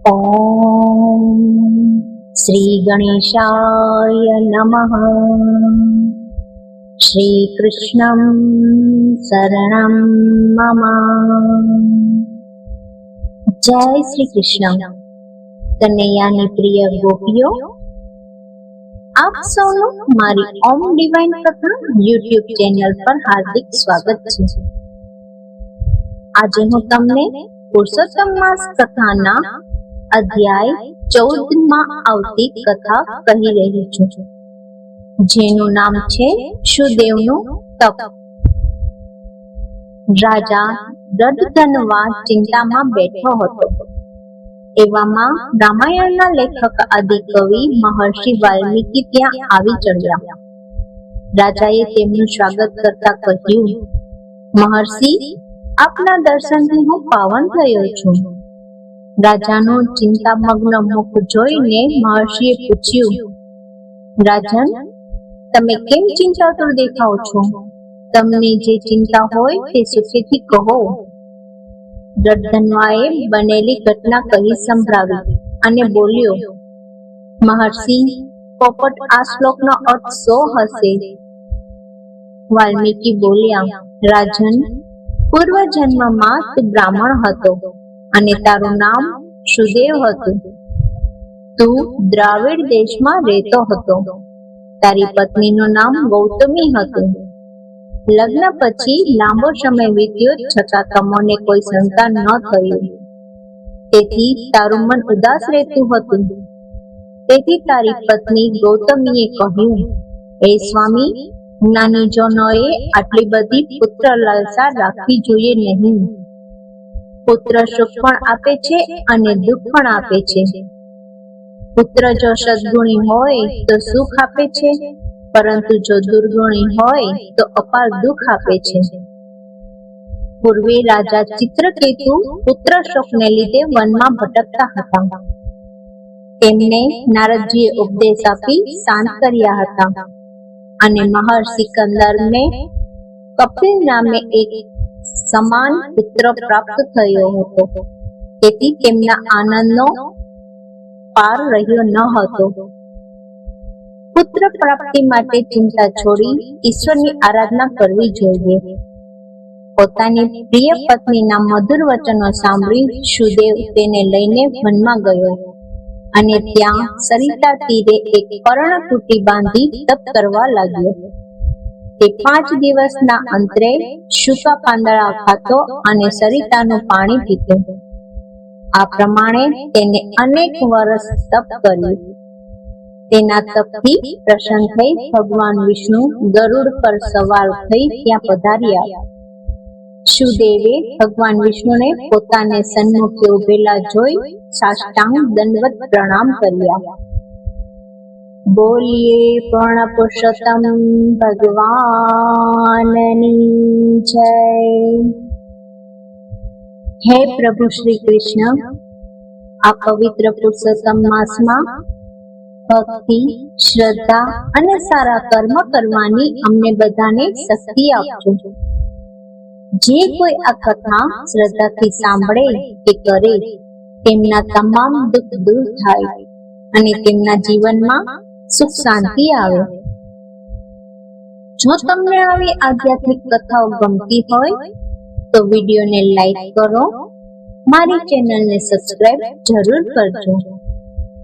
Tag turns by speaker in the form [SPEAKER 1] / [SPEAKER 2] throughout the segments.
[SPEAKER 1] ઓમ શ્રી ગણેશાય નમઃ. શ્રી કૃષ્ણં શરણં મમ. જય શ્રી કૃષ્ણ. કનૈયાની પ્રિય ગોપીઓ, આપ સૌનું મારી ઓમ ડિવાઇન કથા યુટ્યુબ ચેનલ પર હાર્દિક સ્વાગત છે. આજે હું તમને પુરુષોત્તમ માસ કથાના અધ્યાય 14 માં આવતી કથા કહી રહી છું, જેનું નામ છે શુદેવનું તપ. રાજા રડધનવા ચિંતામાં બેઠો હતો. એવામાં રામાયણના લેખક આદિકવિ મહર્ષિ વાલ્મીકી ત્યાં આવી ચડ્યા. રાજાએ તેમનું સ્વાગત કરતા કહ્યું, મહર્ષિ, આપના દર્શનથી હું પાવન થયો છું. રાજાનું ચિંતામગ્ન મુખ જોઈને મહર્ષિએ પૂછ્યું, રાજન, તમે કેમ ચિંતાતુર દેખાવ છો? તમને જે ચિંતા હોય તે સુખેથી કહો. રડધનવાએ બનેલી ઘટના કહી સંભળાવી અને બોલ્યો, મહર્ષિ, પોપટ, આ શ્લોકનો અર્થ શો હશે? વાલ્મીકી બોલ્યા, રાજન, પૂર્વ જન્મમાં તું બ્રાહ્મણ હતો અને તારું નામ શુદેવ હતું. તું દ્રાવિડ દેશમાં રહેતો હતો. તારી પત્નીનું નામ ગૌતમી હતું. લગ્ન પછી લાંબો સમય વીત્યો છતાં તમને કોઈ સંતાન ન થયું. તેથી તારું મન ઉદાસ રહેતું હતું. તેથી તારી પત્ની ગૌતમીએ કહ્યું, હે સ્વામી, જ્ઞાનીજનોએ આટલી બધી પુત્ર લાલસા રાખવી જોઈએ નહીં. પુત્ર સુખ પણ આપે છે અને દુઃખ પણ આપે છે. પુત્ર જો સદગુણી હોય તો સુખ આપે છે, પરંતુ જો દુર્ગુણી હોય તો અપાર દુઃખ આપે છે. પૂર્વે રાજા ચિત્રકેતુ પુત્ર શોકને લીધે વનમાં ભટકતા હતા. તેમને નારદજીએ ઉપદેશ આપી શાંત કર્યા હતા અને મહર્ષિ કંદર્પને કપિલ નામે એક સમાન પુત્ર પ્રાપ્ત થયો હતો. તેથી તેમના આનંદનો પાર રહ્યો ન હતો. પુત્ર પ્રાપ્તિ માટે ચિંતા છોડી ઈશ્વરની આરાધના કરવી જોઈએ. પોતાની પ્રિય પત્નીના મધુર વચનો સાંભળી શુદેવ તેને લઈને વનમાં ગયો અને ત્યાં સરિતા તીરે એક પર્ણકુટી બાંધી તપ કરવા લાગ્યો. તે 5 દિવસના અંતરે સૂકા પાંદડા ખાતો અને સરિતાનું પાણી પીતો. આ પ્રમાણે તેને અનેક વર્ષ તપ કર્યું. તેના તપથી પ્રસન્ન થઈ ભગવાન વિષ્ણુ ગરુડ પર સવાર થઈ ત્યાં પધાર્યા. શુદેવે ભગવાન વિષ્ણુને પોતાને સન્મુખે ઉભેલા જોઈ સાષ્ટાંગ દંડવત પ્રણામ કર્યા. બોલીએ પૂર્ણ પુરુષોત્તમ ભગવાનની જય. હે પ્રભુ શ્રી કૃષ્ણ, આ પવિત્ર પુરુષોત્તમ માસમાં ભક્તિ, શ્રદ્ધા અને સારા કર્મ કરવાની અમને બધાને શક્તિ આપજો. જે કોઈ આ કથા શ્રદ્ધાથી સાંભળે કે કરે, તેમના તમામ દુઃખ દૂર થાય અને તેમના જીવનમાં સુખ શાંતિ આવે. જો તમને આવી આધ્યાત્મિક કથાઓ ગમતી હોય તો વિડીયોને લાઈક કરો, મારી ચેનલને સબસ્ક્રાઇબ જરૂર કરજો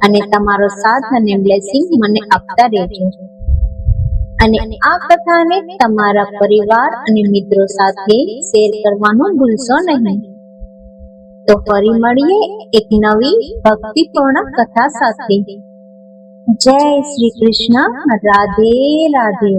[SPEAKER 1] અને તમારો સાથ અને બ્લેસિંગ મને આપતા રહેજો. અને આ કથાને તમારા પરિવાર અને મિત્રો સાથે શેર કરવાનું ભૂલશો નહીં. તો ફરી મળીએ એક નવી ભક્તિપૂર્ણ કથા સાથે. જય શ્રી કૃષ્ણ. રાધે રાધે.